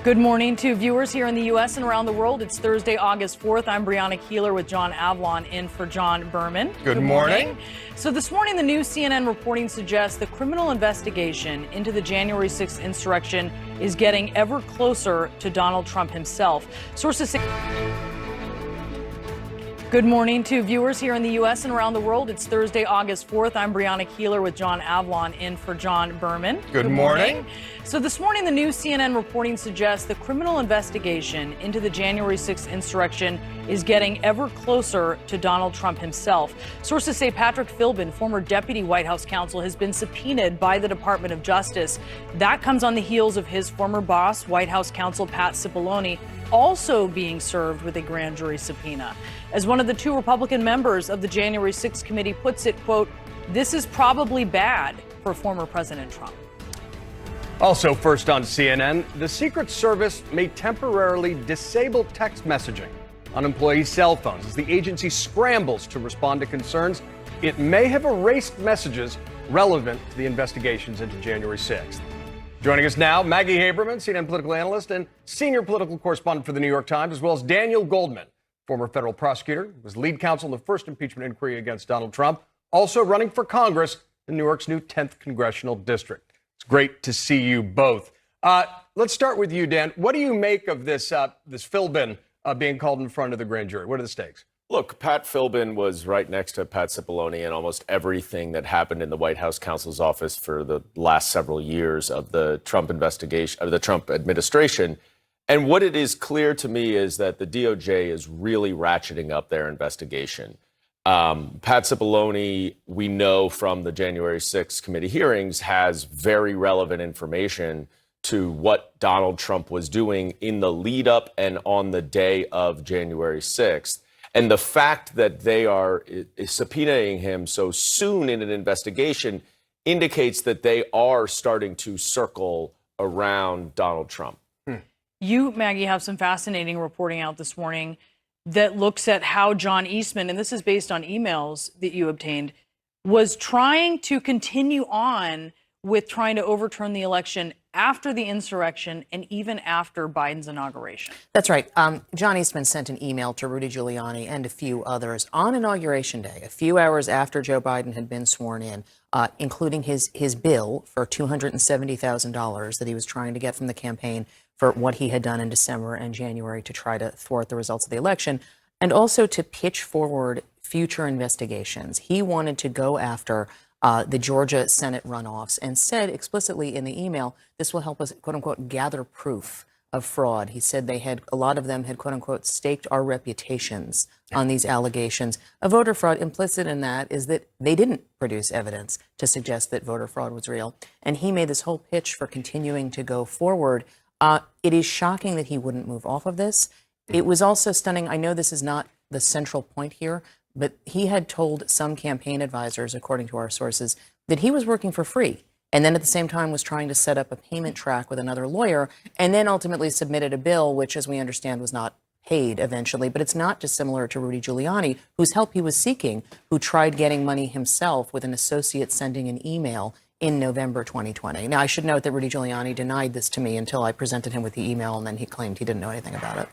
Good morning to viewers here in the U.S. and around the world. It's Thursday, August 4th. I'm Brianna Keeler with John Avlon in for John Berman. Good morning. So this morning, the new CNN reporting suggests the criminal investigation into the January 6th insurrection is getting ever closer to Donald Trump himself. Sources say... Good morning to viewers here in the U.S. and around the world. It's Thursday, August 4th. I'm Brianna Keeler with John Avlon in for John Berman. Good morning. So this morning, the new CNN reporting suggests the criminal investigation into the January 6th insurrection is getting ever closer to Donald Trump himself. Sources say Patrick Philbin, former deputy White House counsel, has been subpoenaed by the Department of Justice. That comes on the heels of his former boss, White House counsel Pat Cipollone, also being served with a grand jury subpoena. As one of the two Republican members of the January 6th committee puts it, quote, "This is probably bad for former President Trump." Also, first on CNN, the Secret Service may temporarily disable text messaging on employees' cell phones as the agency scrambles to respond to concerns it may have erased messages relevant to the investigations into January 6th. Joining us now, Maggie Haberman, CNN political analyst and senior political correspondent for the New York Times, as well as Daniel Goldman, former federal prosecutor, was lead counsel in the first impeachment inquiry against Donald Trump, also running for Congress in New York's new 10th congressional district. It's great to see you both. Let's start with you, Dan. What do you make of this Philbin being called in front of the grand jury? What are the stakes? Look, Pat Philbin was right next to Pat Cipollone in almost everything that happened in the White House counsel's office for the last several years of the Trump investigation, of the Trump administration. And what it is clear to me is that the DOJ is really ratcheting up their investigation. Pat Cipollone, we know from the January 6th committee hearings, has very relevant information to what Donald Trump was doing in the lead up and on the day of January 6th. And the fact that they are subpoenaing him so soon in an investigation indicates that they are starting to circle around Donald Trump. You, Maggie, have some fascinating reporting out this morning that looks at how John Eastman, and this is based on emails that you obtained, was trying to continue on with trying to overturn the election after the insurrection and even after Biden's inauguration. That's right. John Eastman sent an email to Rudy Giuliani and a few others on Inauguration Day, a few hours after Joe Biden had been sworn in, including his bill for $270,000 that he was trying to get from the campaign for what he had done in December and January to try to thwart the results of the election, and also to pitch forward future investigations. He wanted to go after the Georgia Senate runoffs and said explicitly in the email, this will help us, quote unquote, gather proof of fraud. He said a lot of them had, quote unquote, staked our reputations on these allegations. A voter fraud, implicit in that is that they didn't produce evidence to suggest that voter fraud was real. And he made this whole pitch for continuing to go forward. It is shocking that he wouldn't move off of this. It was also stunning. I know this is not the central point here, but he had told some campaign advisors, according to our sources, that he was working for free. And then at the same time was trying to set up a payment track with another lawyer, and then ultimately submitted a bill, which, as we understand, was not paid eventually. But it's not dissimilar to Rudy Giuliani, whose help he was seeking, who tried getting money himself with an associate sending an email in November 2020. Now, I should note that Rudy Giuliani denied this to me until I presented him with the email, and then he claimed he didn't know anything about it.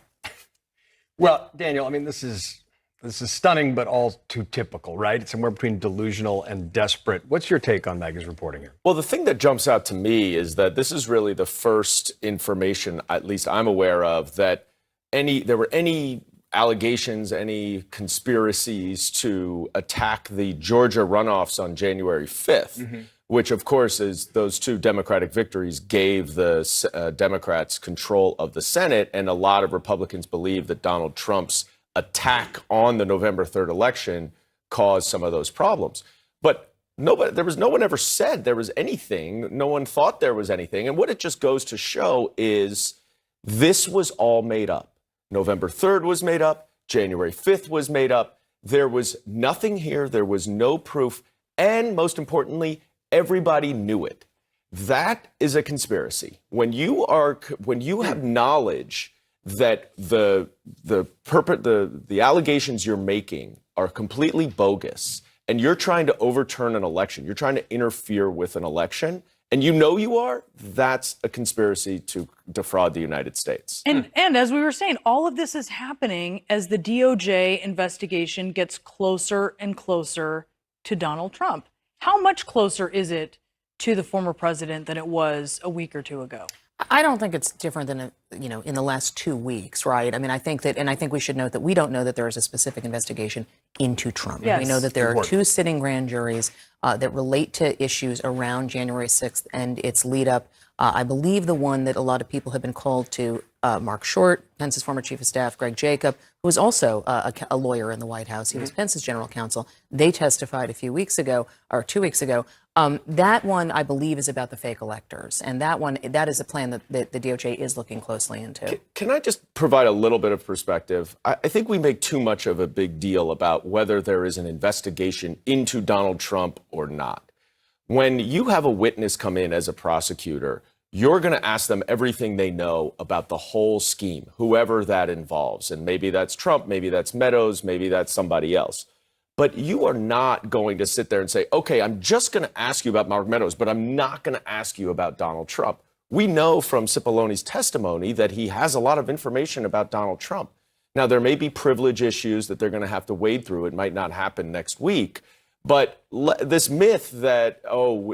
Well, Daniel, I mean, this is stunning, but all too typical, right? It's somewhere between delusional and desperate. What's your take on Maggie's reporting here? Well, the thing that jumps out to me is that this is really the first information, at least I'm aware of, that there were any allegations, any conspiracies to attack the Georgia runoffs on January 5th, which, of course, is those two Democratic victories gave the Democrats control of the Senate. And a lot of Republicans believe that Donald Trump's attack on the November 3rd election caused some of those problems. But no one ever said there was anything. No one thought there was anything. And what it just goes to show is this was all made up. November 3rd was made up. January 5th was made up. There was nothing here. There was no proof. And most importantly, everybody knew it. That is a conspiracy. When you have knowledge that the allegations you're making are completely bogus, and you're trying to overturn an election, you're trying to interfere with an election, and you know you are, that's a conspiracy to defraud the United States. And as we were saying, all of this is happening as the DOJ investigation gets closer and closer to Donald Trump. How much closer is it to the former president than it was a week or two ago? I don't think it's different than, in the last 2 weeks, right? I mean, I think we should note that we don't know that there is a specific investigation into Trump. Yes. We know that there are 2 sitting grand juries that relate to issues around January 6th and its lead up. I believe the one that a lot of people have been called to, Mark Short, Pence's former chief of staff, Greg Jacob, who was also a lawyer in the White House. He was Pence's general counsel. They testified a few weeks ago, or 2 weeks ago. That one, I believe, is about the fake electors. And that is a plan that the DOJ is looking closely into. Can I just provide a little bit of perspective? I think we make too much of a big deal about whether there is an investigation into Donald Trump or not. When you have a witness come in as a prosecutor, you're going to ask them everything they know about the whole scheme, whoever that involves. And maybe that's Trump, maybe that's Meadows, maybe that's somebody else. But you are not going to sit there and say, okay, I'm just going to ask you about Mark Meadows, but I'm not going to ask you about Donald Trump. We know from Cipollone's testimony that he has a lot of information about Donald Trump. Now, there may be privilege issues that they're going to have to wade through. It might not happen next week. But this myth that,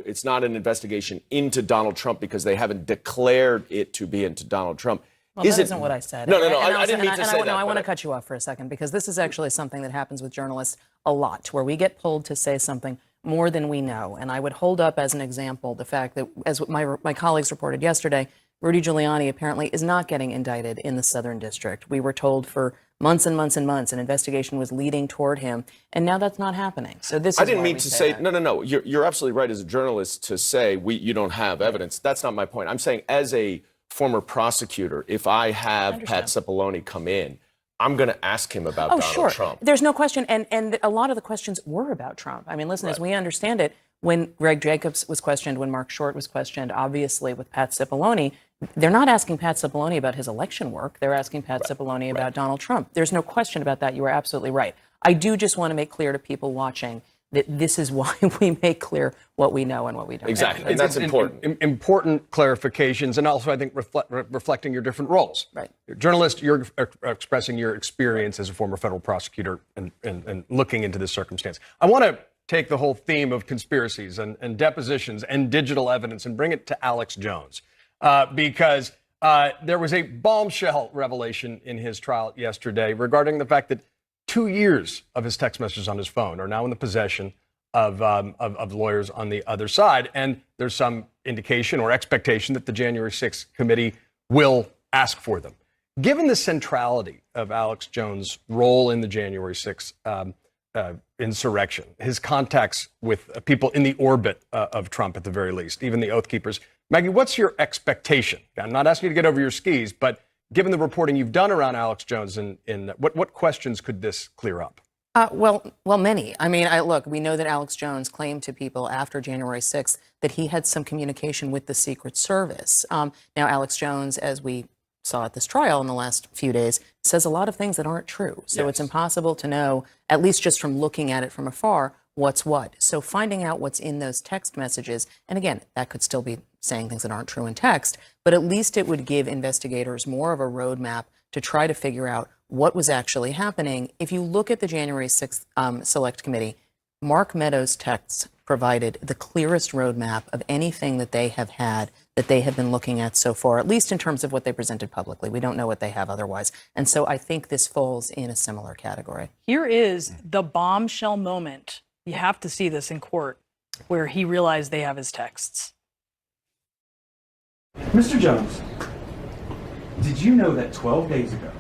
it's not an investigation into Donald Trump because they haven't declared it to be into Donald Trump. Well, that isn't what I said. No, I didn't mean to say that. I want to cut you off for a second because this is actually something that happens with journalists a lot, where we get pulled to say something more than we know. And I would hold up as an example the fact that, as my colleagues reported yesterday, Rudy Giuliani apparently is not getting indicted in the Southern District. We were told for months and months and months an investigation was leading toward him, and now that's not happening. So this is I didn't why mean we to say say, that. no. You're absolutely right as a journalist to say you don't have evidence. That's not my point. I'm saying as a former prosecutor, if I have Pat Cipollone come in, I'm going to ask him about Donald Trump. There's no question. And a lot of the questions were about Trump. I mean, listen, as we understand it, when Greg Jacobs was questioned, when Mark Short was questioned, obviously with Pat Cipollone, they're not asking Pat Cipollone about his election work. They're asking Pat Cipollone about Donald Trump. There's no question about that. You are absolutely right. I do just want to make clear to people watching that this is why we make clear what we know and what we don't. Exactly, and that's important. Important clarifications, and also I think reflecting your different roles. Right. Journalist, you're expressing your experience as a former federal prosecutor and looking into this circumstance. I want to take the whole theme of conspiracies and depositions and digital evidence and bring it to Alex Jones, because there was a bombshell revelation in his trial yesterday regarding the fact that 2 years of his text messages on his phone are now in the possession of lawyers on the other side. And there's some indication or expectation that the January 6th committee will ask for them. Given the centrality of Alex Jones' role in the January 6th insurrection, his contacts with people in the orbit of Trump at the very least, even the Oath Keepers, Maggie, what's your expectation? I'm not asking you to get over your skis, but given the reporting you've done around Alex Jones, what questions could this clear up? Well, many. I mean, look, we know that Alex Jones claimed to people after January 6th that he had some communication with the Secret Service. Now, Alex Jones, as we saw at this trial in the last few days, says a lot of things that aren't true. So it's impossible to know, at least just from looking at it from afar, what's what. So finding out what's in those text messages, and again, that could still be saying things that aren't true in text, but at least it would give investigators more of a roadmap to try to figure out what was actually happening. If you look at the January 6th Select Committee, Mark Meadows' texts provided the clearest roadmap of anything that they have had, that they have been looking at so far, at least in terms of what they presented publicly. We don't know what they have otherwise. And so I think this falls in a similar category. Here is the bombshell moment. You have to see this in court where he realized they have his texts. Mr. Jones, did you know that 12 days ago,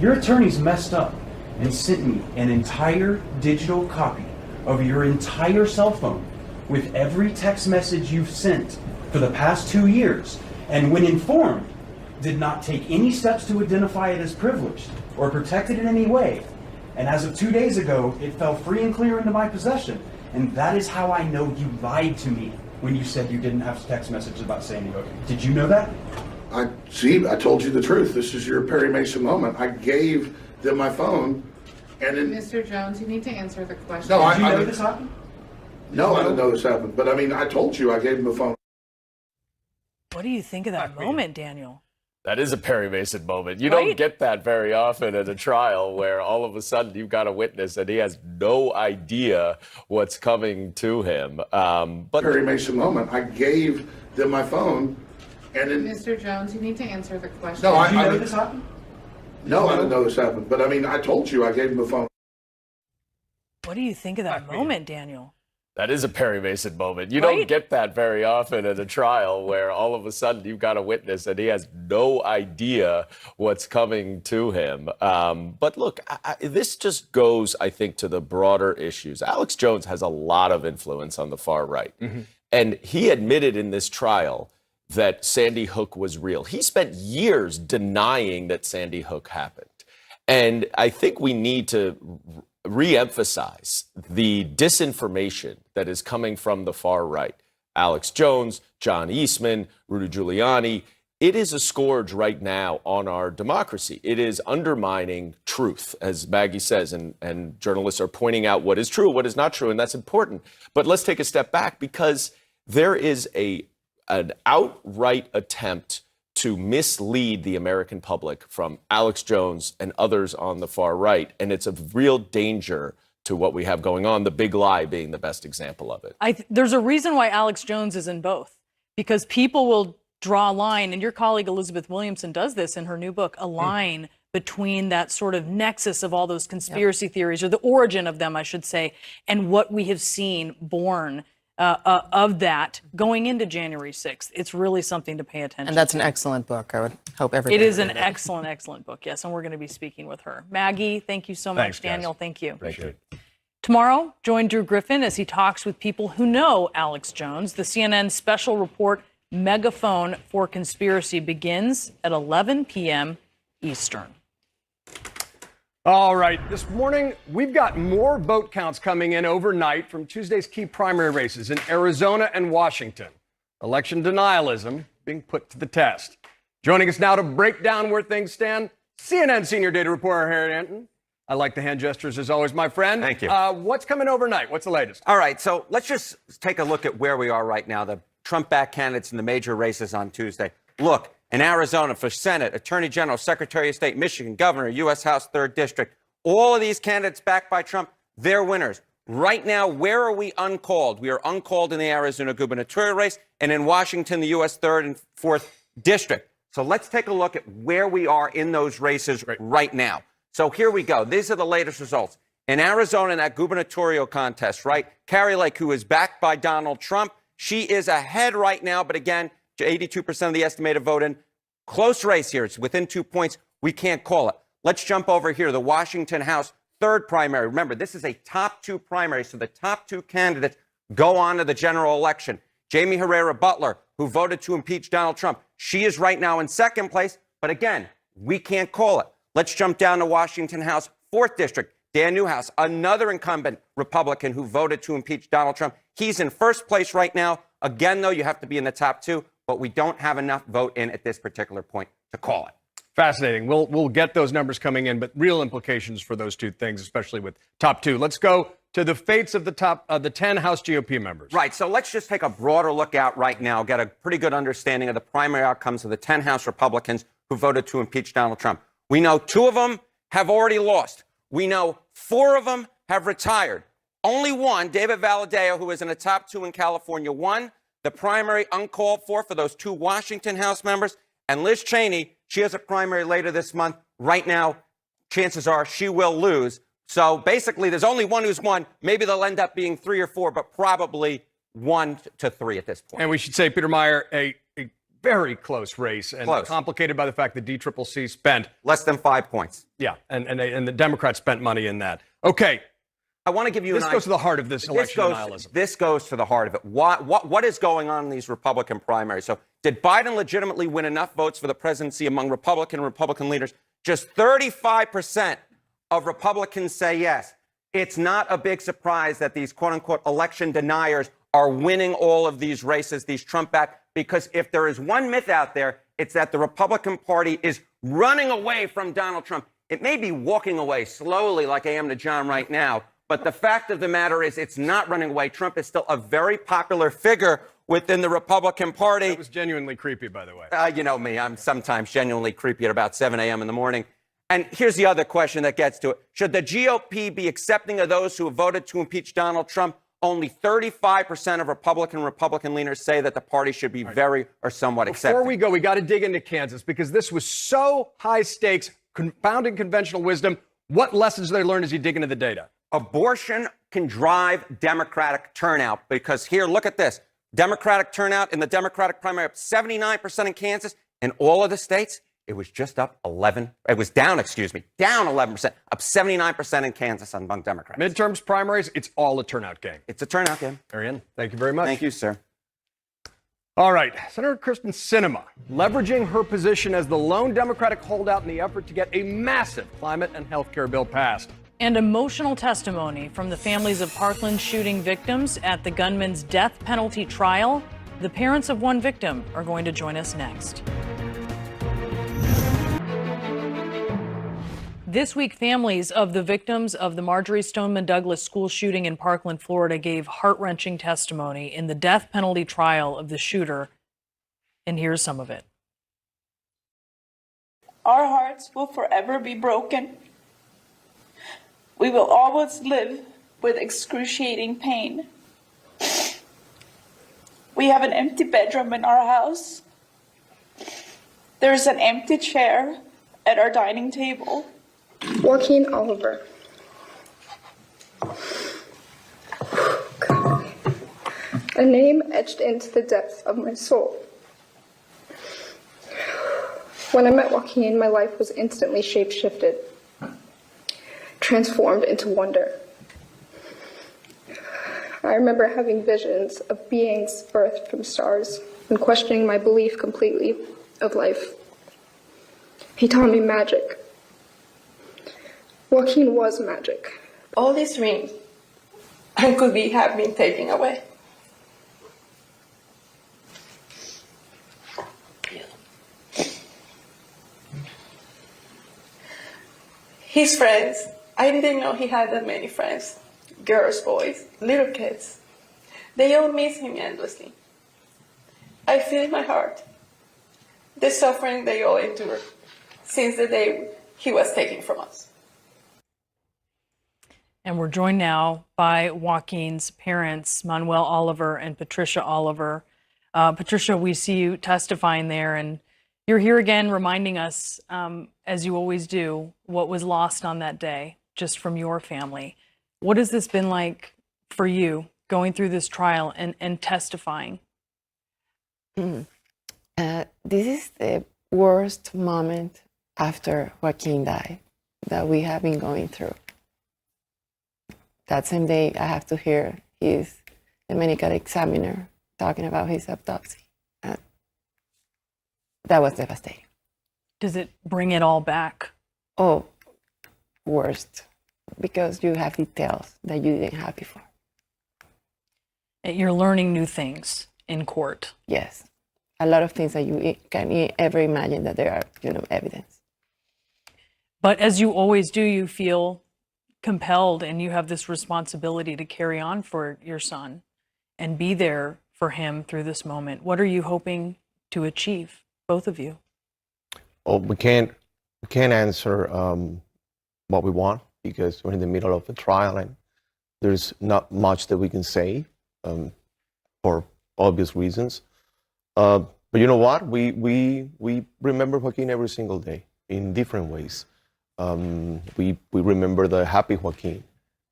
your attorneys messed up and sent me an entire digital copy of your entire cell phone with every text message you've sent for the past 2 years, and when informed, did not take any steps to identify it as privileged or protect it in any way. And as of 2 days ago, it fell free and clear into my possession. And that is how I know you lied to me when you said you didn't have text messages about Sandy Hook. Did you know that? I told you the truth. This is your Perry Mason moment. I gave them my phone, and then Mr. Jones, you need to answer the question. No, Did you know this happened? No, I didn't know this happened. But I mean, I told you I gave him the phone. What do you think of that moment, Daniel? That is a Perry Mason moment. You Right? don't get that very often at a trial where all of a sudden you've got a witness and he has no idea what's coming to him. But Perry Mason moment. I gave them my phone, and then Mr. Jones, you need to answer the question. no, Did you know I this happened? no, I didn't know this happened. But I mean, I told you I gave him the phone. What do you think of that moment, Daniel? that is a Perry Mason moment. You Right? don't get that very often at a trial where all of a sudden you've got a witness and he has no idea what's coming to him. But look, this just goes, I think, to the broader issues. Alex Jones has a lot of influence on the far right. And he admitted in this trial that Sandy Hook was real. He spent years denying that Sandy Hook happened. And I think we need to re-emphasize the disinformation that is coming from the far right. Alex Jones, John Eastman, Rudy Giuliani. It is a scourge right now on our democracy. It is undermining truth, as Maggie says, and journalists are pointing out what is true, what is not true, and that's important. But let's take a step back, because there is an outright attempt to mislead the American public from Alex Jones and others on the far right. And it's a real danger to what we have going on, the big lie being the best example of it. There's a reason why Alex Jones is in both, because people will draw a line, and your colleague Elizabeth Williamson does this in her new book, a line between that sort of nexus of all those conspiracy theories, or the origin of them, I should say, and what we have seen born of that going into January 6th. It's really something to pay attention And that's an to. excellent book. I would hope everybody It is read an excellent, excellent book, yes, and we're going to be speaking with her. Maggie, thank you so much. Thanks, guys. Daniel, thank you. Appreciate it. Tomorrow, join Drew Griffin as he talks with people who know Alex Jones. The CNN special report, Megaphone for Conspiracy, begins at 11 p.m. Eastern. All right, this morning we've got more vote counts coming in overnight from Tuesday's key primary races in Arizona and Washington. Election denialism being put to the test. Joining us now to break down where things stand, CNN senior data reporter Harry Anton. I like the hand gestures as always, my friend. Thank you. What's coming overnight? What's the latest? All right, so let's just take a look at where we are right now. The Trump-backed candidates in the major races on Tuesday. Look, in Arizona for Senate, Attorney General, Secretary of State, Michigan, Governor, U.S. House 3rd District. All of these candidates backed by Trump, they're winners. Right now, where are we uncalled? We are uncalled in the Arizona gubernatorial race and in Washington, the U.S. 3rd and 4th District. So let's take a look at where we are in those races right now. So here we go. These are the latest results. In Arizona, in that gubernatorial contest, right? Kari Lake, who is backed by Donald Trump, she is ahead right now, but again, 82% of the estimated vote in. Close race here. It's within 2 points. We can't call it. Let's jump over here. The Washington House 3rd primary. Remember, this is a top 2 primary, so the top 2 candidates go on to the general election. Jamie Herrera Butler, who voted to impeach Donald Trump, she is right now in 2nd place, but again, we can't call it. Let's jump down to Washington House 4th District. Dan Newhouse, another incumbent Republican who voted to impeach Donald Trump. He's in 1st place right now. Again, though, you have to be in the top 2, but we don't have enough vote in at this particular point to call it. Fascinating. We'll get those numbers coming in, but real implications for those two things, especially with top 2. Let's go to the fates of the 10 House GOP members. Right. So let's just take a broader look out right now, get a pretty good understanding of the primary outcomes of the 10 House Republicans who voted to impeach Donald Trump. We know 2 of them have already lost. We know 4 of them have retired. Only one, David Valadao, who is in the top 2 in California, won the primary uncalled for those 2 Washington House members. And Liz Cheney, she has a primary later this month. Right now, chances are she will lose. So basically, there's only one who's won. Maybe they'll end up being 3 or 4, but probably 1 to 3 at this point. And we should say, Peter Meyer, a very close race and complicated by the fact that DCCC spent less than 5 points. Yeah, and the Democrats spent money in that. Okay. I want to give you this goes to the heart of this election denialism. This goes to the heart of it. What is going on in these Republican primaries? So did Biden legitimately win enough votes for the presidency among Republican leaders? Just 35% of Republicans say yes. It's not a big surprise that these quote-unquote election deniers are winning all of these races, these Trump-backed, because if there is one myth out there, it's that the Republican Party is running away from Donald Trump. It may be walking away slowly like I am to John right now, But the fact of the matter is it's not running away. Trump is still a very popular figure within the Republican Party. That was genuinely creepy, by the way. You know me, I'm sometimes genuinely creepy at about 7 a.m. in the morning. And here's the other question that gets to it. Should the GOP be accepting of those who have voted to impeach Donald Trump? Only 35% of Republican leaners say that the party should be very or somewhat accepting. Before we go, we got to dig into Kansas because this was so high stakes, confounding conventional wisdom. What lessons did they learn as you dig into the data? Abortion can drive Democratic turnout because here, look at this. Democratic turnout in the Democratic primary up 79% in Kansas. In all of the states, it was just up 11. It was down, down 11%, up 79% in Kansas among Democrats. Midterms, primaries, it's all a turnout game. It's a turnout game. Marianne, thank you very much. Thank you, sir. All right, Senator Kristen Sinema leveraging her position as the lone Democratic holdout in the effort to get a massive climate and health care bill passed. And emotional testimony from the families of Parkland shooting victims at the gunman's death penalty trial. The parents of one victim are going to join us next. This week, families of the victims of the Marjory Stoneman Douglas school shooting in Parkland, Florida, gave heart-wrenching testimony in the death penalty trial of the shooter. And here's some of it. Our hearts will forever be broken. We will always live with excruciating pain. We have an empty bedroom in our house. There's an empty chair at our dining table. Joaquin Oliver. A name etched into the depths of my soul. When I met Joaquin, my life was instantly shape-shifted, transformed into wonder. I remember having visions of beings birthed from stars and questioning my belief completely of life. He taught me magic. Joaquin was magic. All these dreams and could have been taken away. His friends, I didn't know he had that many friends. Girls, boys, little kids. They all miss him endlessly. I feel in my heart the suffering they all endured since the day he was taken from us. And we're joined now by Joaquin's parents, Manuel Oliver and Patricia Oliver. Patricia, we see you testifying there, and you're here again reminding us, as you always do, what was lost on that day, just from your family. What has this been like for you, going through this trial and testifying? This is the worst moment after Joaquin died that we have been going through. That same day, I have to hear the medical examiner talking about his autopsy. That was devastating. Does it bring it all back? Oh, worst, because you have details that you didn't have before. You're learning new things in court. Yes, a lot of things that you can ever imagine that there are, evidence. But as you always do, you feel compelled and you have this responsibility to carry on for your son and be there for him through this moment. What are you hoping to achieve, both of you? Well, we can't answer what we want because we're in the middle of a trial and there's not much that we can say for obvious reasons. But you know what? We remember Joaquin every single day in different ways. We remember the happy Joaquin,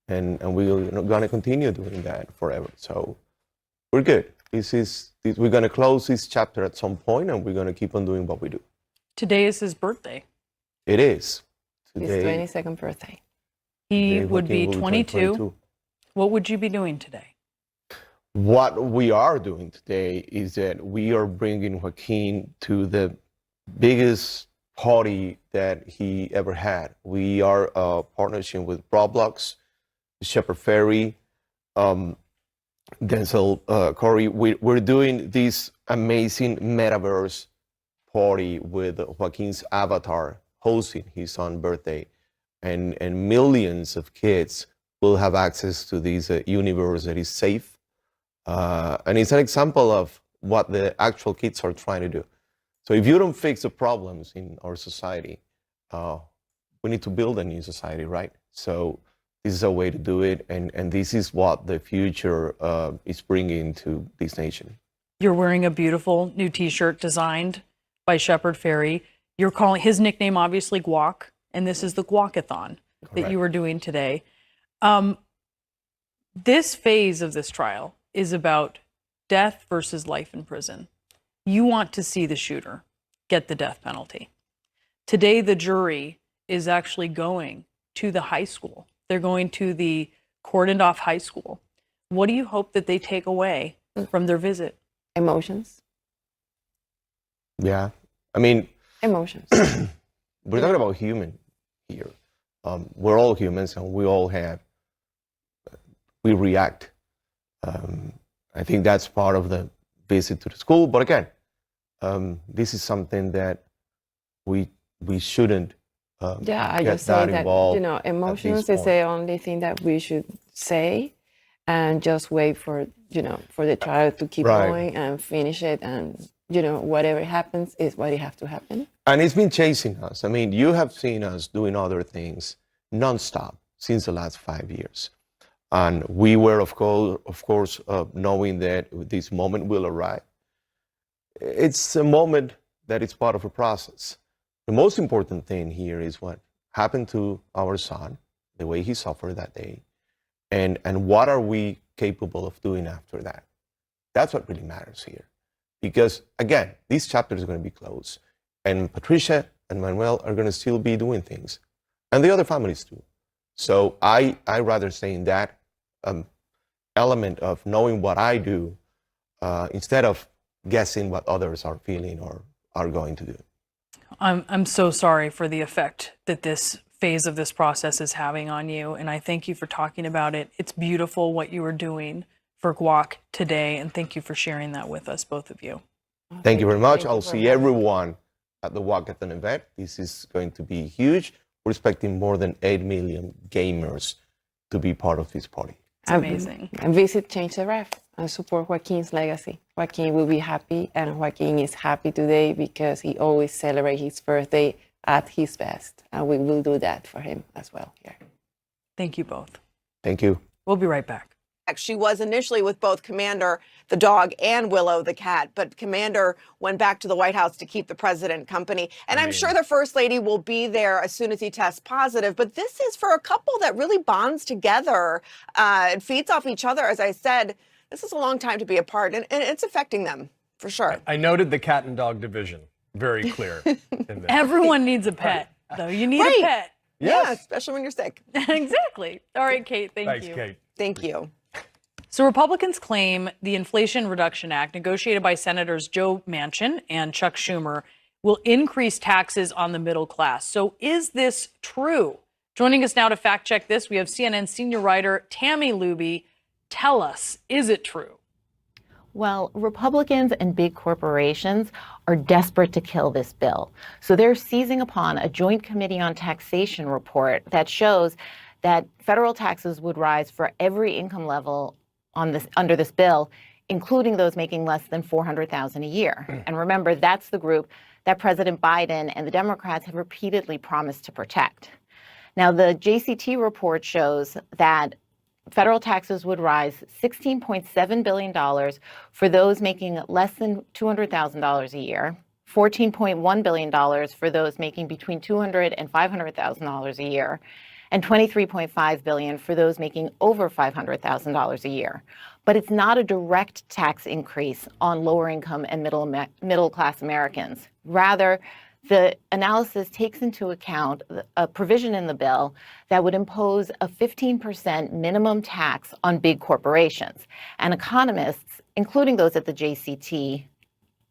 and we're going to continue doing that forever. So we're good. We're going to close this chapter at some point, and we're going to keep on doing what we do. Today is his birthday. It is. Today, his 22nd birthday. He would be 22. What would you be doing today? What we are doing today is that we are bringing Joaquin to the biggest party that he ever had. We are partnering with Roblox, Shepard Fairey, Denzel Curry. We're doing this amazing metaverse party with Joaquin's avatar hosting his son's birthday, and millions of kids will have access to this universe that is safe. And it's an example of what the actual kids are trying to do. So if you don't fix the problems in our society, we need to build a new society, right? So this is a way to do it, and this is what the future is bringing to this nation. You're wearing a beautiful new T-shirt designed by Shepard Fairey. You're calling his nickname, obviously, Guac, and this is the Guacathon that you were doing today. This phase of this trial is about death versus life in prison. You want to see the shooter get the death penalty. Today, the jury is actually going to the high school. They're going to the cordoned off high school. What do you hope that they take away from their visit? Emotions. Yeah, I mean, Emotions. we're talking about human here. We're all humans, and we all we react. I think that's part of the visit to the school. But again, this is something that we shouldn't I get just say that, involved emotions at is the only thing that we should say, and just wait for, for the trial to keep going and finish it. And, whatever happens is what it has to happen. And it's been chasing us. I mean, you have seen us doing other things nonstop since the last 5 years. And we were, of course, knowing that this moment will arrive. It's a moment that is part of a process. The most important thing here is what happened to our son, the way he suffered that day, and what are we capable of doing after that. That's what really matters here. Because, again, this chapter is going to be closed, and Patricia and Manuel are going to still be doing things, and the other families too. So I rather say in that element of knowing what I do instead of guessing what others are feeling or are going to do. I'm so sorry for the effect that this phase of this process is having on you, and I thank you for talking about it. It's beautiful what you are doing for Guac today, and thank you for sharing that with us, both of you. Thank you very much. I'll see everyone at the Guacathon event. This is going to be huge. We're expecting more than 8 million gamers to be part of this party. It's amazing. And visit Change the Ref and support Joaquin's legacy. Joaquin will be happy, and Joaquin is happy today because he always celebrates his birthday at his best. And we will do that for him as well here. Thank you both. Thank you. We'll be right back. She was initially with both Commander, the dog, and Willow, the cat, but Commander went back to the White House to keep the president company. And I'm sure the First Lady will be there as soon as he tests positive. But this is for a couple that really bonds together and feeds off each other. As I said, this is a long time to be apart, and it's affecting them for sure. I noted the cat and dog division. Very clear. In this. Everyone needs a pet, though. You need a pet. Yes. Yeah, especially when you're sick. Exactly. All right, Kate, Thanks, you. Kate. Thank you. So Republicans claim the Inflation Reduction Act, negotiated by Senators Joe Manchin and Chuck Schumer, will increase taxes on the middle class. So is this true? Joining us now to fact check this, we have CNN senior writer Tammy Luby. Tell us, is it true? Well, Republicans and big corporations are desperate to kill this bill. So they're seizing upon a Joint Committee on Taxation report that shows that federal taxes would rise for every income level under this bill, including those making less than $400,000 a year. And remember, that's the group that President Biden and the Democrats have repeatedly promised to protect. Now, the JCT report shows that federal taxes would rise $16.7 billion for those making less than $200,000 a year, $14.1 billion for those making between $200,000 and $500,000 a year, and $23.5 billion for those making over $500,000 a year. But it's not a direct tax increase on lower income and middle class Americans. Rather, the analysis takes into account a provision in the bill that would impose a 15% minimum tax on big corporations. And economists, including those at the JCT,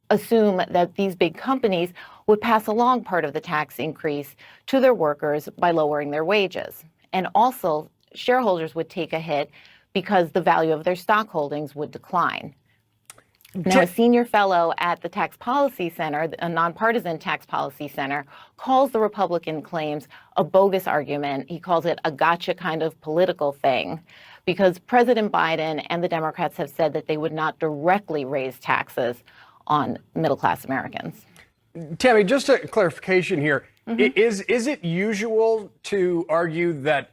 assume that these big companies would pass along part of the tax increase to their workers by lowering their wages. And also, shareholders would take a hit because the value of their stock holdings would decline. Now, a senior fellow at the Tax Policy Center, a nonpartisan tax policy center, calls the Republican claims a bogus argument. He calls it a gotcha kind of political thing, because President Biden and the Democrats have said that they would not directly raise taxes on middle-class Americans. Tammy, just a clarification here. Is it usual to argue that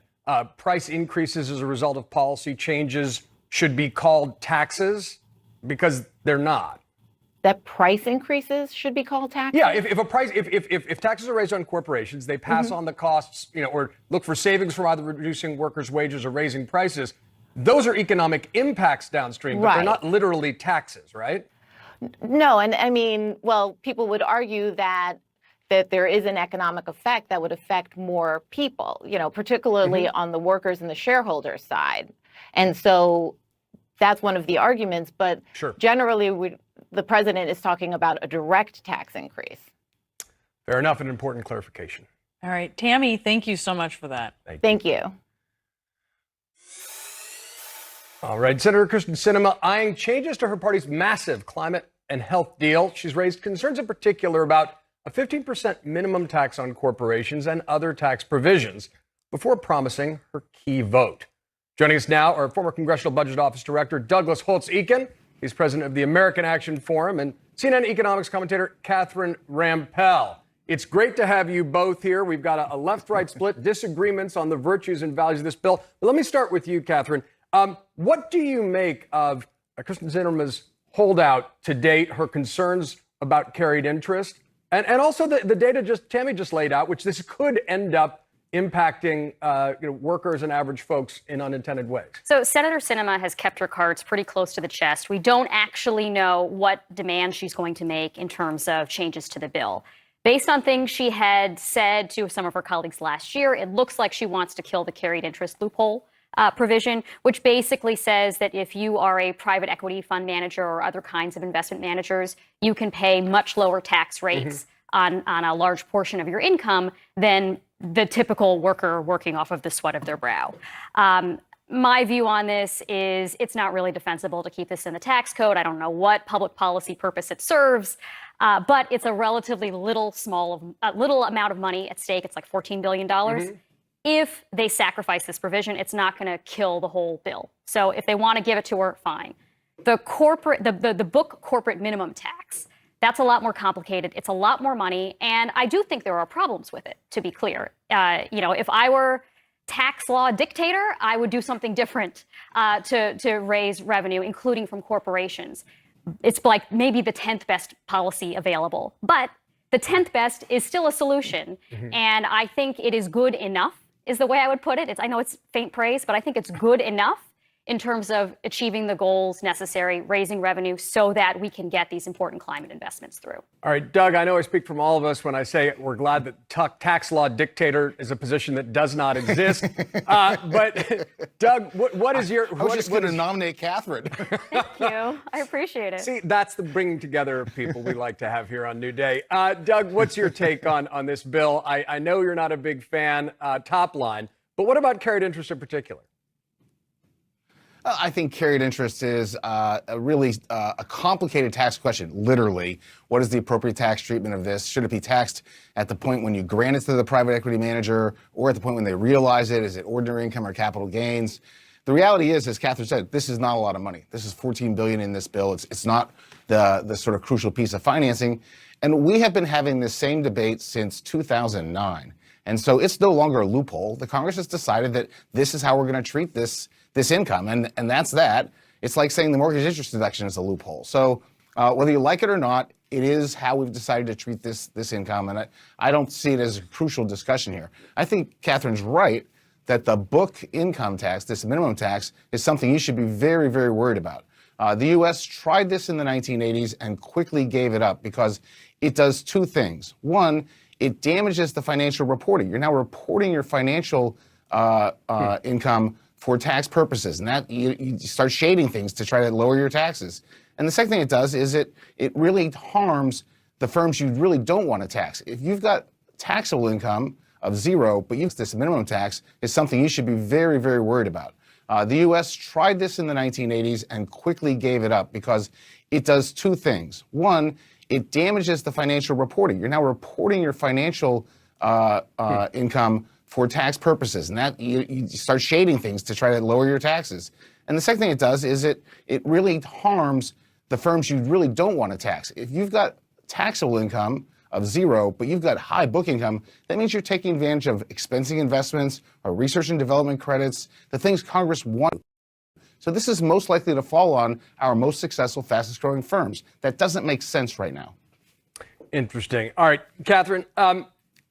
price increases as a result of policy changes should be called taxes? Because they're not. That price increases should be called taxes? Yeah, if taxes are raised on corporations, they pass on the costs, or look for savings from either reducing workers' wages or raising prices. Those are economic impacts downstream, but they're not literally taxes, right? No, and I mean, well, people would argue that there is an economic effect that would affect more people, particularly on the workers and the shareholders side. And so that's one of the arguments, but generally the president is talking about a direct tax increase. Fair enough, an important clarification. All right, Tammy, thank you so much for that. Thank you. All right, Senator Kyrsten Sinema eyeing changes to her party's massive climate and health deal. She's raised concerns in particular about a 15% minimum tax on corporations and other tax provisions before promising her key vote. Joining us now, our former Congressional Budget Office Director, Douglas Holtz-Eakin. He's president of the American Action Forum, and CNN economics commentator, Catherine Rampell. It's great to have you both here. We've got a left-right split, disagreements on the virtues and values of this bill. But let me start with you, Catherine. What do you make of Kyrsten Sinema's holdout to date, her concerns about carried interest, and also the data Tammy just laid out, which this could end up impacting workers and average folks in unintended ways? So Senator Sinema has kept her cards pretty close to the chest. We don't actually know what demand she's going to make in terms of changes to the bill. Based on things she had said to some of her colleagues last year, it looks like she wants to kill the carried interest loophole provision, which basically says that if you are a private equity fund manager or other kinds of investment managers, you can pay much lower tax rates on a large portion of your income than the typical worker working off of the sweat of their brow. My view on this is it's not really defensible to keep this in the tax code. I don't know what public policy purpose it serves, but it's a relatively little amount of money at stake. It's like $14 billion. If they sacrifice this provision, it's not going to kill the whole bill. So if they want to give it to her, fine. The book corporate minimum tax, that's a lot more complicated. It's a lot more money. And I do think there are problems with it, to be clear. If I were tax law dictator, I would do something different to raise revenue, including from corporations. It's like maybe the 10th best policy available. But the 10th best is still a solution. And I think it is good enough, is the way I would put it. I know it's faint praise, but I think it's good enough in terms of achieving the goals necessary, raising revenue so that we can get these important climate investments through. All right, Doug, I know I speak from all of us when I say we're glad that tax law dictator is a position that does not exist. But Doug, what is your... I was just going to nominate Catherine. Thank you. I appreciate it. See, that's the bringing together of people we like to have here on New Day. Doug, what's your take on this bill? I know you're not a big fan, top line, but what about carried interest in particular? I think carried interest is a really complicated tax question, literally. What is the appropriate tax treatment of this? Should it be taxed at the point when you grant it to the private equity manager or at the point when they realize it? Is it ordinary income or capital gains? The reality is, as Catherine said, this is not a lot of money. This is $14 billion in this bill. It's not the sort of crucial piece of financing. And we have been having this same debate since 2009. And so it's no longer a loophole. The Congress has decided that this is how we're going to treat this income, and that's that. It's like saying the mortgage interest deduction is a loophole. So whether you like it or not, it is how we've decided to treat this income, and I don't see it as a crucial discussion here. I think Catherine's right that the book income tax, this minimum tax, is something you should be very, very worried about. The U.S. tried this in the 1980s and quickly gave it up because it does two things. One, it damages the financial reporting. You're now reporting your financial income for tax purposes, and that you start shading things to try to lower your taxes. And the second thing it does is it really harms the firms you really don't want to tax. If you've got taxable income of zero, but this minimum tax is something you should be very, very worried about. The U.S. tried this in the 1980s and quickly gave it up because it does two things. One, it damages the financial reporting. You're now reporting your financial income for tax purposes, and that you start shading things to try to lower your taxes. And the second thing it does is it really harms the firms you really don't want to tax. If you've got taxable income of zero, but you've got high book income, that means you're taking advantage of expensing investments or research and development credits, the things Congress wants. So this is most likely to fall on our most successful, fastest growing firms. That doesn't make sense right now. Interesting. All right, Catherine,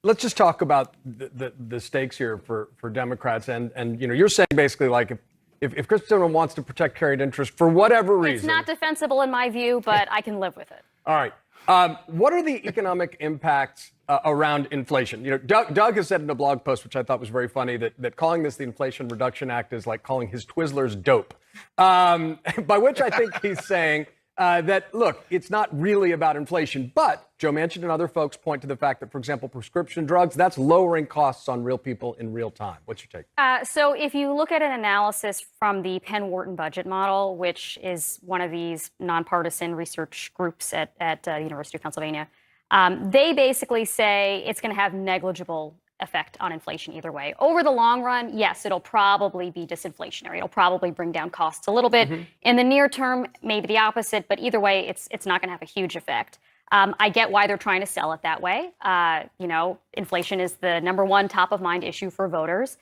let's just talk about the stakes here for Democrats. And you're saying basically like if Kristen wants to protect carried interest for whatever reason. It's not defensible in my view, but I can live with it. All right. What are the economic impacts around inflation? Doug has said in a blog post, which I thought was very funny, that calling this the Inflation Reduction Act is like calling his Twizzlers dope. By which I think he's saying that, look, it's not really about inflation. But Joe Manchin and other folks point to the fact that, for example, prescription drugs, that's lowering costs on real people in real time. What's your take? So if you look at an analysis from the Penn Wharton budget model, which is one of these nonpartisan research groups at the University of Pennsylvania, they basically say it's going to have negligible effect on inflation either way. Over the long run, yes, it'll probably be disinflationary. It'll probably bring down costs a little bit. In the near term, maybe the opposite, but either way, it's not going to have a huge effect. I get why they're trying to sell it that way. Inflation is the number one top of mind issue for voters.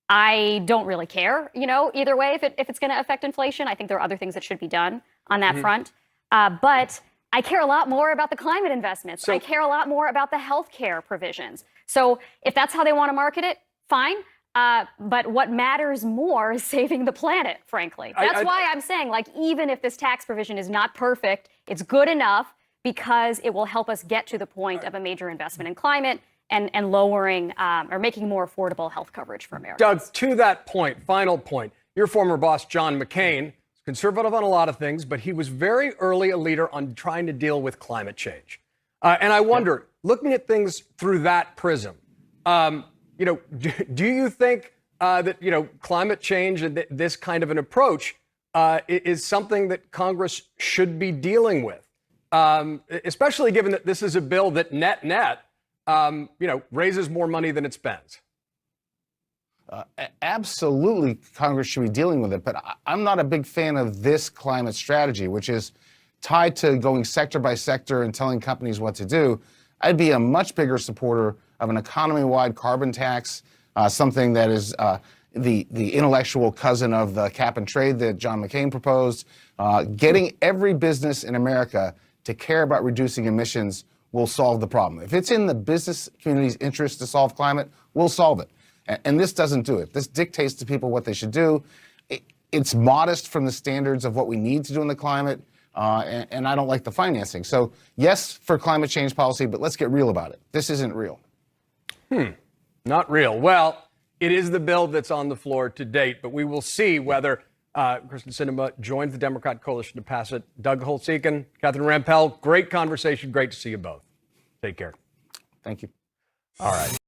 I don't really care, either way if it's going to affect inflation. I think there are other things that should be done on that front. But I care a lot more about the climate investments. I care a lot more about the healthcare provisions. So if that's how they want to market it, fine. But what matters more is saving the planet, frankly. That's why I'm saying, even if this tax provision is not perfect, it's good enough because it will help us get to the point of a major investment in climate and lowering or making more affordable health coverage for Americans. Doug, to that point, final point, your former boss, John McCain, conservative on a lot of things, but he was very early a leader on trying to deal with climate change. And I wonder, looking at things through that prism, do you think that, climate change and this kind of an approach is something that Congress should be dealing with? Especially given that this is a bill that net, raises more money than it spends. Absolutely, Congress should be dealing with it, but I'm not a big fan of this climate strategy, which is tied to going sector by sector and telling companies what to do. I'd be a much bigger supporter of an economy-wide carbon tax, something that is the intellectual cousin of the cap and trade that John McCain proposed. Getting every business in America to care about reducing emissions will solve the problem. If it's in the business community's interest to solve climate, we'll solve it. And this doesn't do it. This dictates to people what they should do. It's modest from the standards of what we need to do in the climate, and I don't like the financing. So yes, for climate change policy, but let's get real about it. This isn't real. Not real. Well, it is the bill that's on the floor to date, but we will see whether Kristen Sinema joins the Democrat coalition to pass it. Doug Holtz-Eakin, Catherine Rampell, great conversation. Great to see you both. Take care. Thank you. All right.